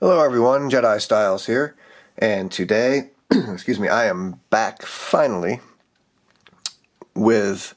Hello everyone, Jedi Styles here, and today, excuse me, I am back finally with,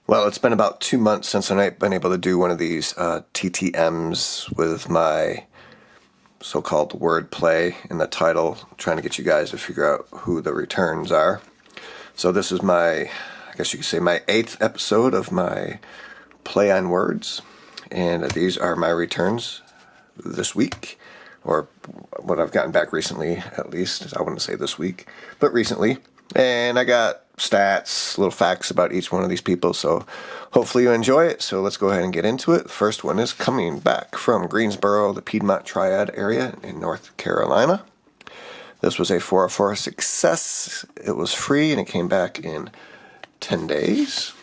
well, it's been about 2 months since I've been able to do one of these TTMs with my so-called wordplay in the title, trying to get you guys to figure out who the returns are. So this is my, I guess you could say, my 8th episode of my play on words, and these are my returns this week, or what I've gotten back recently, at least. I wouldn't say this week, but recently. And I got stats, little facts about each one of these people, so hopefully you enjoy it. So let's go ahead and get into it. The first one is coming back from Greensboro, the Piedmont Triad area in North Carolina. This was a 404 success. It was free, and it came back in 10 days.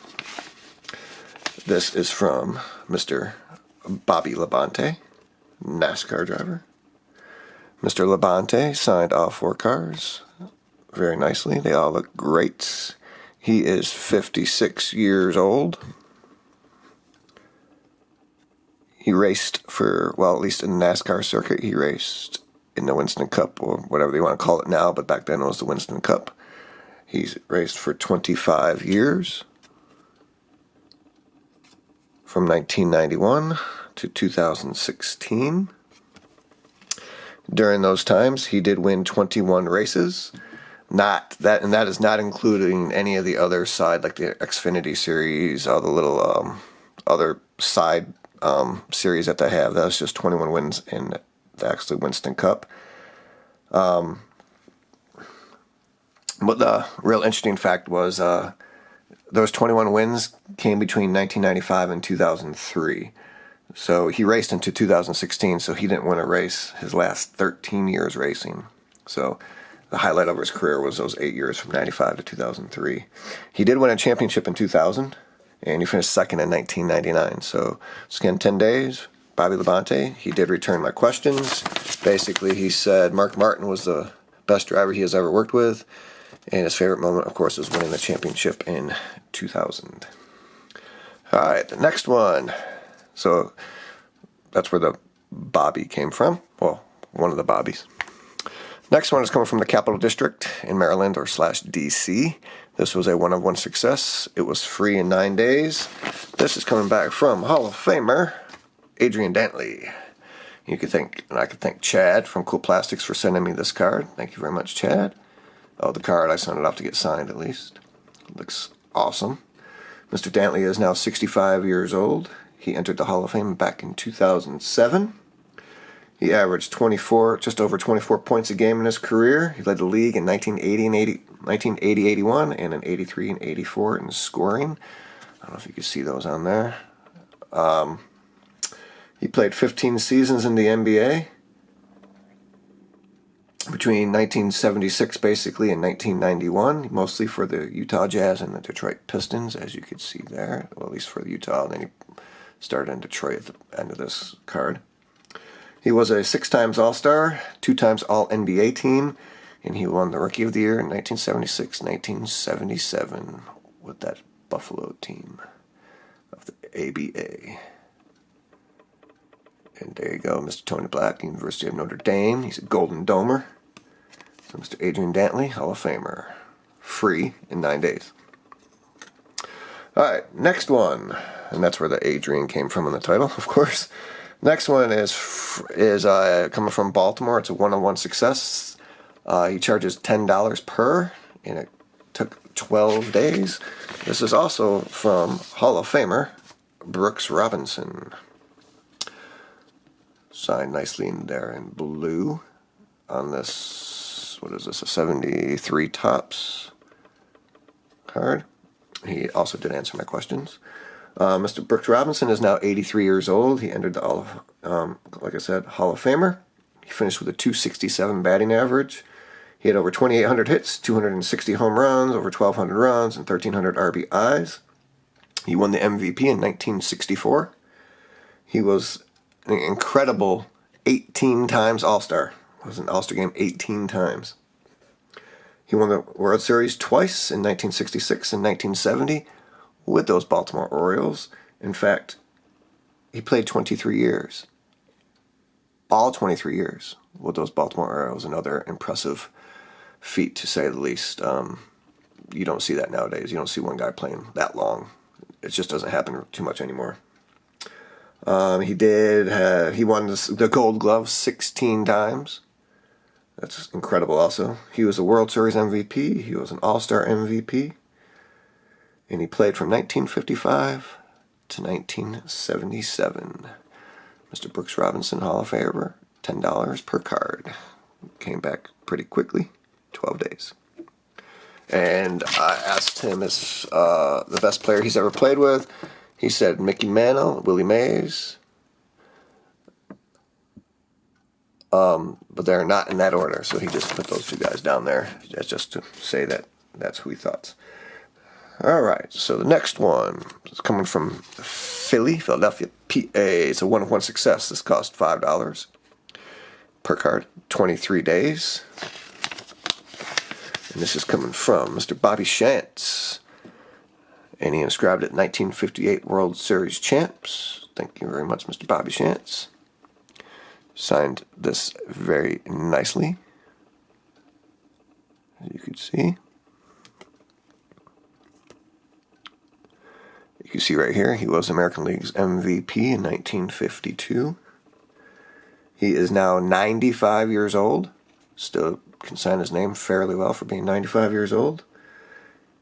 This is from Mr. Bobby Labonte, NASCAR driver. Mr. Labonte signed all 4 cars very nicely. They all look great. He is 56 years old. He raced for, well, at least in the NASCAR circuit, he raced in the Winston Cup, or whatever they want to call it now, but back then it was the Winston Cup. He's raced for 25 years, from 1991 to 2016. During those times, he did win 21 races. Not that, and that is not including any of the other side, like the Xfinity series, all the little other side series that they have. That's just 21 wins in the actual Winston Cup. But the real interesting fact was those 21 wins came between 1995 and 2003. So he raced into 2016, so he didn't win a race his last 13 years racing. So the highlight of his career was those 8 years from 95 to 2003. He did win a championship in 2000, and he finished second in 1999. So it's again 10 days. Bobby Labonte, he did return my questions. Basically, he said Mark Martin was the best driver he has ever worked with, and his favorite moment, of course, was winning the championship in 2000. All right, the next one. So that's where the Bobby came from. Well, one of the Bobbies. Next one is coming from the Capital District in Maryland, or slash DC. This was a 1-of-1 success. It was free in 9 days. This is coming back from Hall of Famer Adrian DAntoni. You could thank, and I could thank Chad from Cool Plastics for sending me this card. Thank you very much, Chad. Oh, the card, I sent it off to get signed at least. Looks awesome. Mr. DAntoni is now 65 years old. He entered the Hall of Fame back in 2007. He averaged just over 24 points a game in his career. He led the league in 1980-81 and in 83 and 84 in scoring. I don't know if you can see those on there. He played 15 seasons in the NBA. Between 1976 basically and 1991, mostly for the Utah Jazz and the Detroit Pistons, as you can see there, well, at least for the Utah, and then he started in Detroit at the end of this card. He was a 6 times All-Star, 2 times All-NBA team, and he won the Rookie of the Year in 1976-1977 with that Buffalo team of the ABA. And there you go, Mr. Tony Black, University of Notre Dame. He's a Golden Domer. So Mr. Adrian DAntoni, Hall of Famer. Free in 9 days. Alright, next one. And that's where the Adrian came from in the title, of course. Next one is coming from Baltimore. It's a 1-on-1 success. He charges $10 per, and it took 12 days. This is also from Hall of Famer Brooks Robinson. Signed nicely in there in blue on this, what is this, a 73 Topps card. He also did answer my questions. Mr. Brooks Robinson is now 83 years old. He entered the, like I said, Hall of Famer. He finished with a .267 batting average. He had over 2,800 hits, 260 home runs, over 1,200 runs, and 1,300 RBIs. He won the MVP in 1964. He was an incredible 18 times All-Star. Was an All-Star game 18 times. He won the World Series twice in 1966 and 1970 with those Baltimore Orioles. In fact, he played 23 years. all 23 years with those Baltimore Orioles. Another impressive feat, to say the least. You don't see that nowadays. You don't see one guy playing that long. It just doesn't happen too much anymore. He won the Gold Glove 16 times. That's incredible also. He was a World Series MVP. He was an All-Star MVP. And he played from 1955 to 1977. Mr. Brooks Robinson, Hall of Famer, $10 per card. Came back pretty quickly, 12 days. And I asked him if the best player he's ever played with. He said Mickey Mantle, Willie Mays. But they're not in that order, so he just put those two guys down there just to say that that's who he thought. All right, so the next one is coming from Philadelphia, PA. It's a 1-of-1 success. This cost $5 per card, 23 days. And this is coming from Mr. Bobby Shantz. And he inscribed it 1958 World Series champs. Thank you very much, Mr. Bobby Shantz. Signed this very nicely, as you can see. You can see right here, he was American League's MVP in 1952. He is now 95 years old. Still can sign his name fairly well for being 95 years old.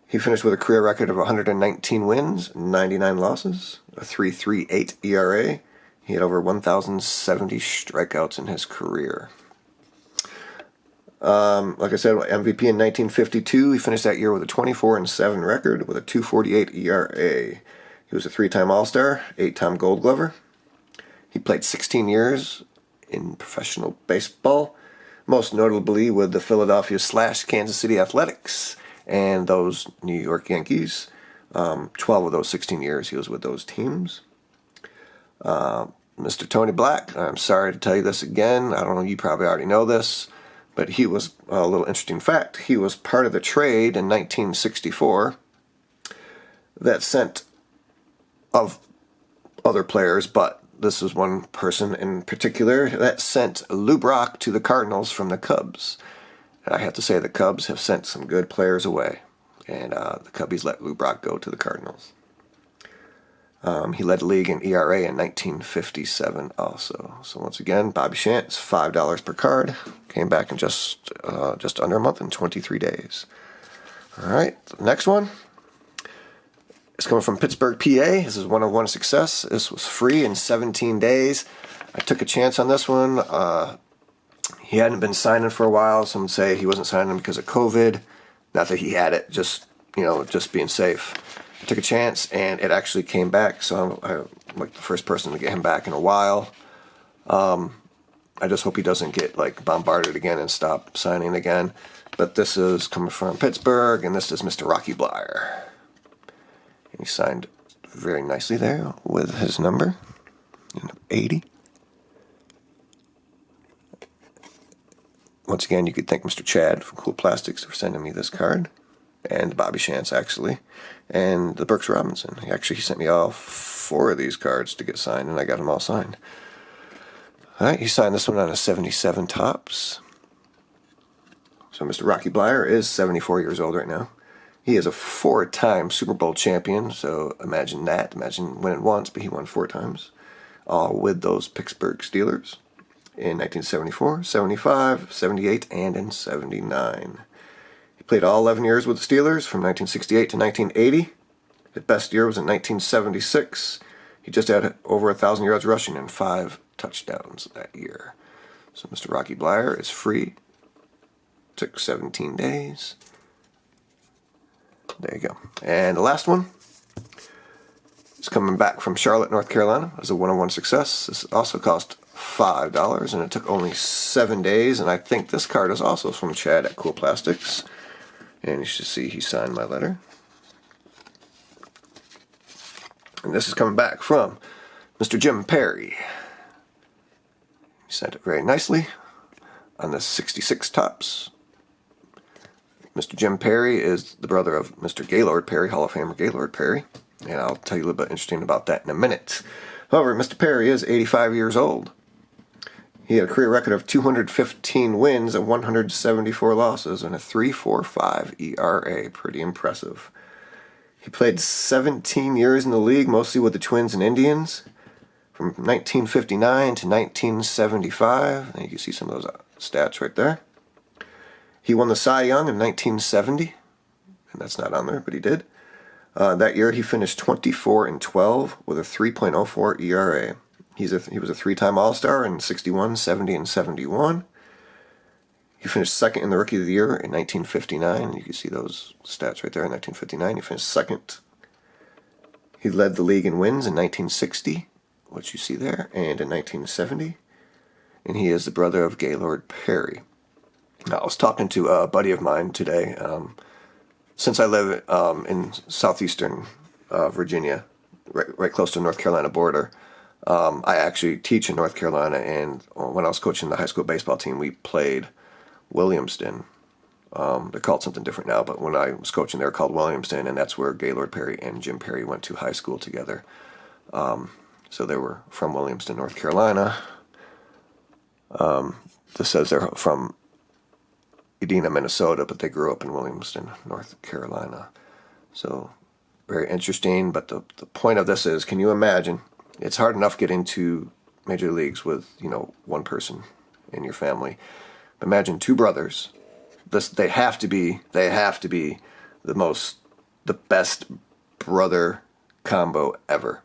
He finished with a career record of 119 wins, 99 losses, a 3.38 ERA. He had over 1,070 strikeouts in his career. Like I said, MVP in 1952. He finished that year with a 24-7 record with a 2.48 ERA. He was a 3-time All-Star, 8-time Gold Glover. He played 16 years in professional baseball, most notably with the Philadelphia/Kansas City Athletics and those New York Yankees. 12 of those 16 years he was with those teams. Mr. Tony Black, I'm sorry to tell you this again. I don't know, you probably already know this, but he was a little interesting fact. He was part of the trade in 1964 that sent, of other players, but this was one person in particular that sent Lou Brock to the Cardinals from the Cubs. And I have to say the Cubs have sent some good players away, and the Cubbies let Lou Brock go to the Cardinals. He led the league in ERA in 1957 also. So once again, Bobby Shantz, $5 per card. Came back in just under a month and 23 days. All right, the next one is coming from Pittsburgh, PA. This is 1-of-1 success. This was free in 17 days. I took a chance on this one. He hadn't been signing for a while. Some say he wasn't signing because of COVID. Not that he had it, just being safe. I took a chance, and it actually came back, so I'm like the first person to get him back in a while. I just hope he doesn't get bombarded again and stop signing again. But this is coming from Pittsburgh, and this is Mr. Rocky Blair. And he signed very nicely there with his number, 80. Once again, you could thank Mr. Chad from Cool Plastics for sending me this card. And Bobby Shantz, actually, and the Brooks Robinson. He sent me all 4 of these cards to get signed, and I got them all signed. All right, he signed this one on a 77 Topps. So Mr. Rocky Blair is 74 years old right now. He is a 4-time Super Bowl champion, so imagine that. Imagine winning once, but he won 4 times, all with those Pittsburgh Steelers in 1974, 75, 78, and in 79. He played all 11 years with the Steelers from 1968 to 1980. His best year was in 1976. He just had over 1,000 yards rushing and 5 touchdowns that year. So Mr. Rocky Blair is free. Took 17 days. There you go. And the last one is coming back from Charlotte, North Carolina. As a 1-on-1 success. This also cost $5, and it took only 7 days. And I think this card is also from Chad at Cool Plastics. And you should see he signed my letter. And this is coming back from Mr. Jim Perry. He signed it very nicely on the 66 Topps. Mr. Jim Perry is the brother of Mr. Gaylord Perry, Hall of Famer Gaylord Perry. And I'll tell you a little bit interesting about that in a minute. However, Mr. Perry is 85 years old. He had a career record of 215 wins and 174 losses and a 3.45 ERA. Pretty impressive. He played 17 years in the league, mostly with the Twins and Indians, from 1959 to 1975. And you can see some of those stats right there. He won the Cy Young in 1970, and that's not on there, but he did. That year, he finished 24-12 with a 3.04 ERA. He was a three-time All-Star in 61, 70, and 71. He finished second in the Rookie of the Year in 1959. You can see those stats right there in 1959. He finished second. He led the league in wins in 1960, which you see there, and in 1970. And he is the brother of Gaylord Perry. Now, I was talking to a buddy of mine today. Since I live in southeastern Virginia, right close to the North Carolina border, I actually teach in North Carolina, and when I was coaching the high school baseball team, we played Williamston. They're called something different now, but when I was coaching, they were called Williamston, and that's where Gaylord Perry and Jim Perry went to high school together. So they were from Williamston, North Carolina. This says they're from Edina, Minnesota, but they grew up in Williamston, North Carolina. So very interesting, but the point of this is, can you imagine? It's hard enough getting to major leagues with, one person in your family. But imagine two brothers. They have to be the best brother combo ever.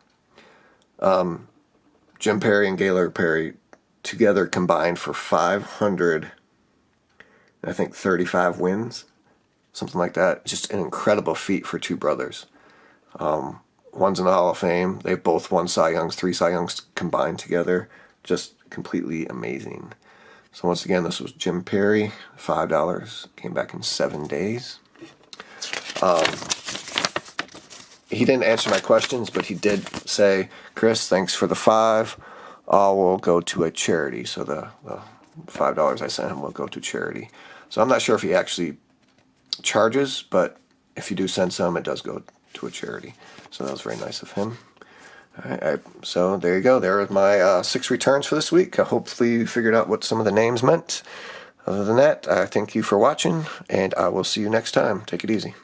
Jim Perry and Gaylord Perry together combined for 535 wins, something like that. Just an incredible feat for two brothers. One's in the Hall of Fame. They both won Cy Youngs, 3 Cy Youngs combined together. Just completely amazing. So once again, this was Jim Perry, $5. Came back in 7 days. He didn't answer my questions, but he did say, Chris, thanks for the $5. All will go to a charity. So the $5 I sent him will go to charity. So I'm not sure if he actually charges, but if you do send some, it does go to a charity. So that was very nice of him. All right, so there you go. There are my 6 returns for this week. Hopefully you figured out what some of the names meant. Other than that, I thank you for watching, and I will see you next time. Take it easy.